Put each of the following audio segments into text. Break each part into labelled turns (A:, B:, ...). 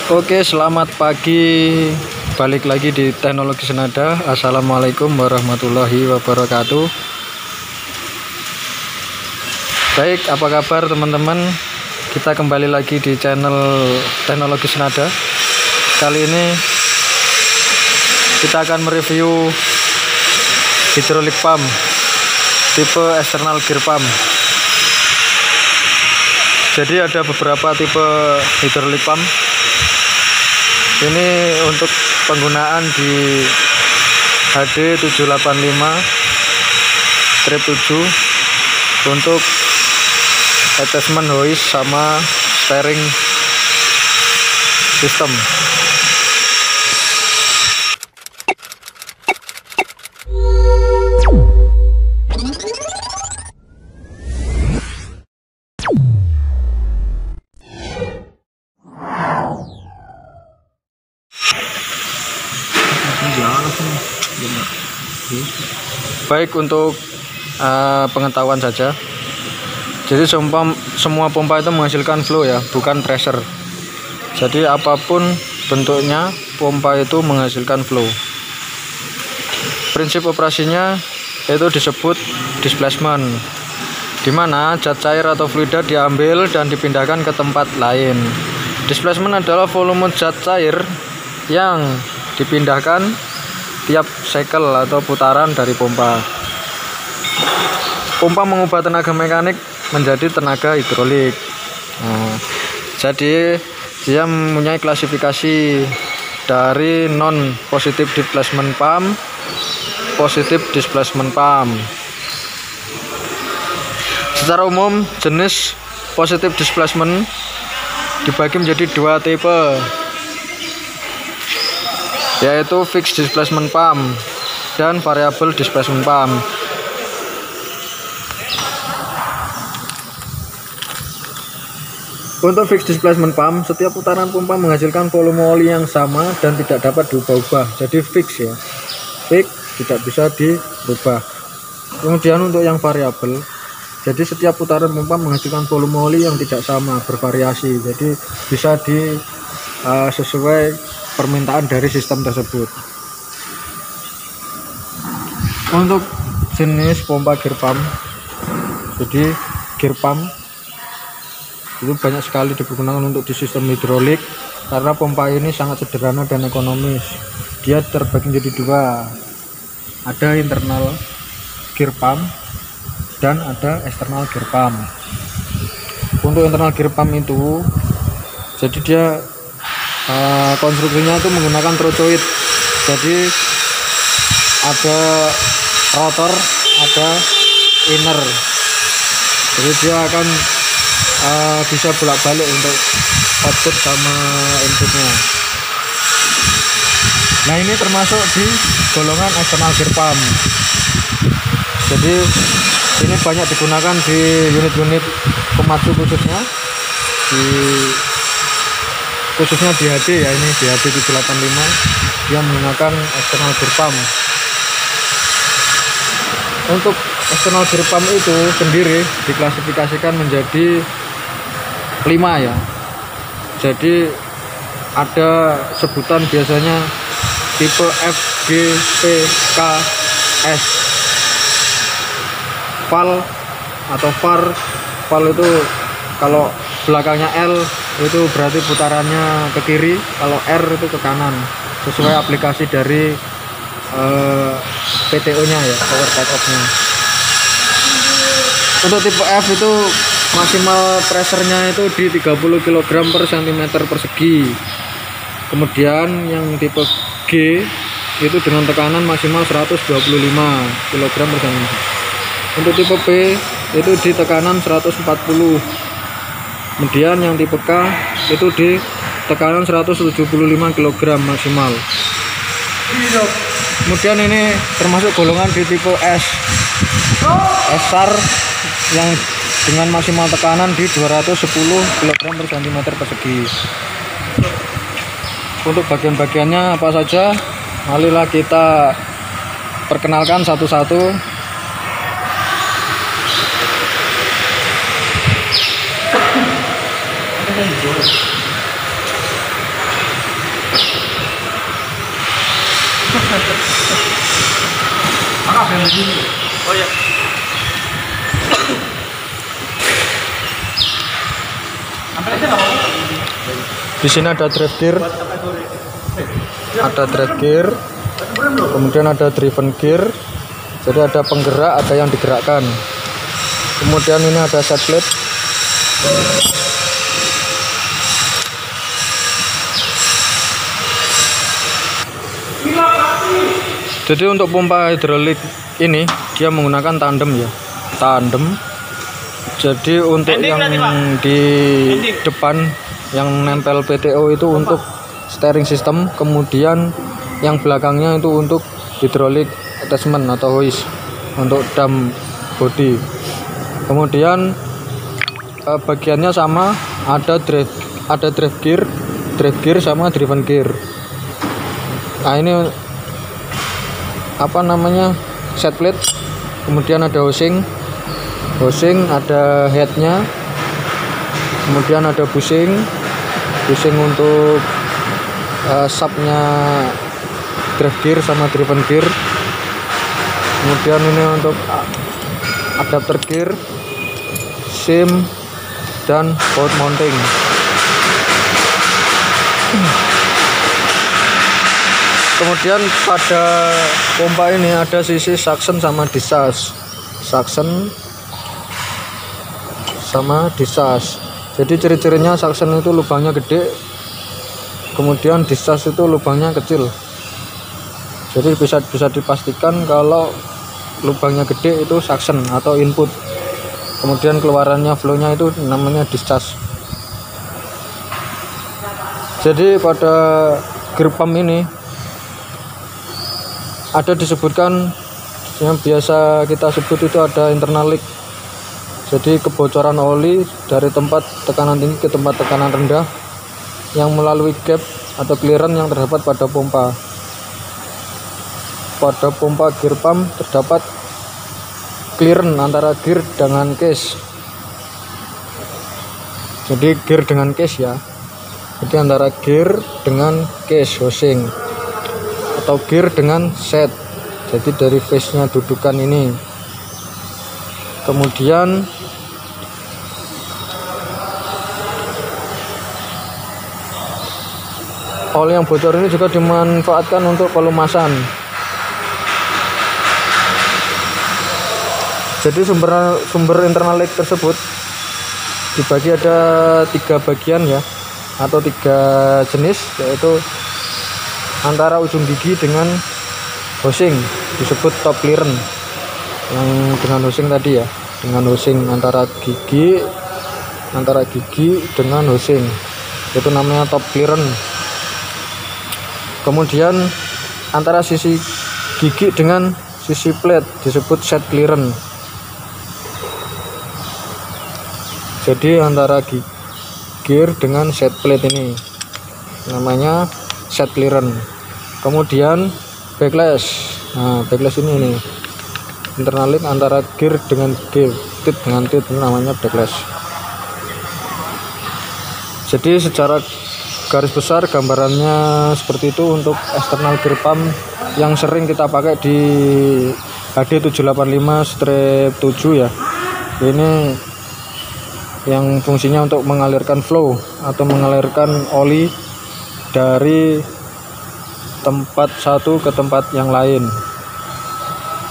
A: Oke, selamat pagi. Balik lagi di Teknologi Senada. Assalamualaikum warahmatullahi wabarakatuh. Baik, apa kabar teman-teman? Kita kembali lagi di channel Teknologi Senada. Kali ini kita akan mereview hydraulic pump tipe external gear pump. Jadi ada beberapa tipe hydraulic pump. Ini untuk penggunaan di HD 785 strip 7 untuk attachment hoist sama steering system. Baik, untuk pengetahuan saja. Jadi semua pompa itu menghasilkan flow ya, bukan pressure. Jadi apapun bentuknya, pompa itu menghasilkan flow. Prinsip operasinya itu disebut displacement, di mana zat cair atau fluida diambil dan dipindahkan ke tempat lain. Displacement adalah volume zat cair yang dipindahkan tiap cycle atau putaran dari pompa. Pompa mengubah tenaga mekanik menjadi tenaga hidrolik. Jadi dia mempunyai klasifikasi dari non positive displacement pump, positive displacement pump. Secara umum jenis positive displacement dibagi menjadi dua tipe, yaitu fixed displacement pump dan variable displacement pump. Untuk fixed displacement pump, setiap putaran pompa menghasilkan volume oli yang sama dan tidak dapat diubah-ubah. Jadi fix ya, fix, tidak bisa dirubah. Kemudian untuk yang variabel, jadi setiap putaran pompa menghasilkan volume oli yang tidak sama, bervariasi. Jadi bisa sesuai permintaan dari sistem tersebut. Untuk jenis pompa gear pump, jadi gear pump itu banyak sekali digunakan untuk di sistem hidrolik karena pompa ini sangat sederhana dan ekonomis. Dia terbagi menjadi dua, ada internal gear pump dan ada external gear pump. Untuk internal gear pump itu, jadi dia konstruksinya itu menggunakan trochoid. Jadi ada rotor, ada inner. Jadi dia akan bisa bolak-balik untuk output sama inputnya. Nah, ini termasuk di golongan external gear pump. Jadi ini banyak digunakan di unit-unit Komatsu khususnya di HD ya, ini di HD 785 yang menggunakan external gear pump. Untuk external gear pump itu sendiri diklasifikasikan menjadi 5 ya. Jadi ada sebutan biasanya tipe F, G, P, K, S. Val atau var, val itu kalau belakangnya L itu berarti putarannya ke kiri, kalau R itu ke kanan, sesuai aplikasi dari PTO nya ya, power take off nya. Untuk tipe F itu maksimal pressure-nya itu di 30 kg per cm persegi. Kemudian yang tipe G itu dengan tekanan maksimal 125 kg per cm. Untuk tipe P itu di tekanan 140. Kemudian yang tipe K itu di tekanan 175 kg maksimal. Kemudian ini termasuk golongan di tipe S, SR yang dengan maksimal tekanan di 210 kg per cm persegi. Untuk bagian-bagiannya apa saja, marilah kita perkenalkan satu-satu.
B: Oh ya.
A: Di sini ada drive gear, kemudian ada driven gear. Jadi ada penggerak, ada yang digerakkan. Kemudian ini ada set plate. Jadi untuk pompa hidrolik ini dia menggunakan tandem ya, tandem. Jadi untuk yang di depan yang nempel PTO itu untuk steering system, kemudian yang belakangnya itu untuk hidrolik attachment atau hoist untuk dam body. Kemudian bagiannya sama, ada drive gear sama driven gear. Nah ini apa namanya, set plate, kemudian ada housing, ada headnya, kemudian ada bushing untuk subnya drive gear sama driven gear. Kemudian ini untuk adapter gear, sim, dan bolt mounting. Kemudian pada pompa ini ada sisi suction sama discharge. Jadi ciri-cirinya suction itu lubangnya gede, kemudian discharge itu lubangnya kecil. Jadi bisa dipastikan kalau lubangnya gede itu suction atau input, kemudian keluarannya flow-nya itu namanya discharge. Jadi pada gear pump ini ada disebutkan yang biasa kita sebut itu ada internal leak. Jadi kebocoran oli dari tempat tekanan tinggi ke tempat tekanan rendah yang melalui gap atau clearance yang terdapat pada pompa. Pada pompa gear pump terdapat clearance antara gear dengan case. Jadi gear dengan case ya. Jadi antara gear dengan case housing atau gear dengan set. Jadi dari face nya dudukan ini. Kemudian oli yang bocor ini juga dimanfaatkan untuk pelumasan. Jadi sumber internal leak tersebut dibagi ada 3 bagian ya, atau 3 jenis, yaitu antara ujung gigi dengan housing disebut top clearance. Yang dengan housing tadi ya, dengan housing antara gigi dengan housing itu namanya top clearance. Kemudian antara sisi gigi dengan sisi plate disebut set clearance. Jadi antara gear dengan set plate ini namanya set clearance. Kemudian backlash. Nah, backlash ini nih. Internal leak antara gear dengan gear, tit dengan tit, ini namanya backlash. Jadi secara garis besar gambarannya seperti itu untuk eksternal gear pump yang sering kita pakai di HD785/7 ya. Ini yang fungsinya untuk mengalirkan flow atau mengalirkan oli dari tempat satu ke tempat yang lain.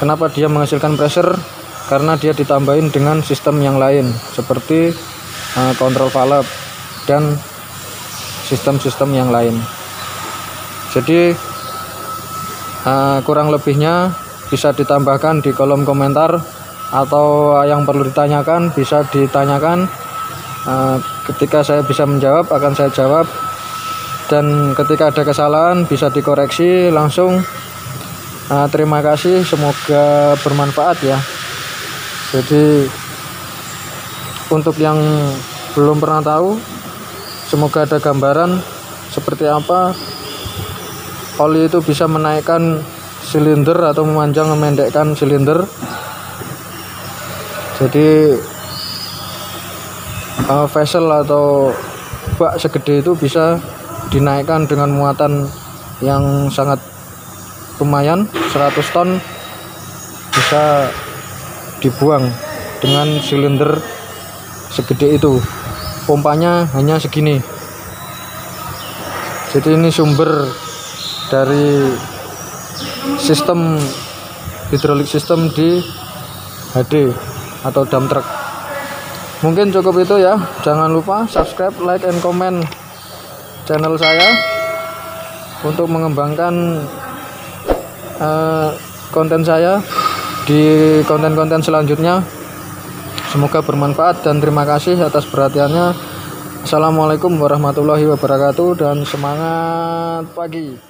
A: Kenapa dia menghasilkan pressure? Karena dia ditambahin dengan sistem yang lain seperti kontrol valve dan sistem-sistem yang lain. Jadi kurang lebihnya bisa ditambahkan di kolom komentar, atau yang perlu ditanyakan bisa ditanyakan. Ketika saya bisa menjawab akan saya jawab, dan ketika ada kesalahan bisa dikoreksi langsung. Terima kasih, semoga bermanfaat ya. Jadi untuk yang belum pernah tahu, semoga ada gambaran seperti apa oli itu bisa menaikkan silinder atau memanjang memendekkan silinder. Jadi vessel atau bak segede itu bisa dinaikkan dengan muatan yang sangat lumayan, 100 ton bisa dibuang dengan silinder segede itu. Pompanya hanya segini. Jadi ini sumber dari sistem hidrolik sistem di HD atau dump truck. Mungkin cukup itu ya. Jangan lupa subscribe, like, and comment channel saya untuk mengembangkan konten saya di konten-konten selanjutnya. Semoga bermanfaat dan terima kasih atas perhatiannya. Assalamualaikum warahmatullahi wabarakatuh dan semangat pagi.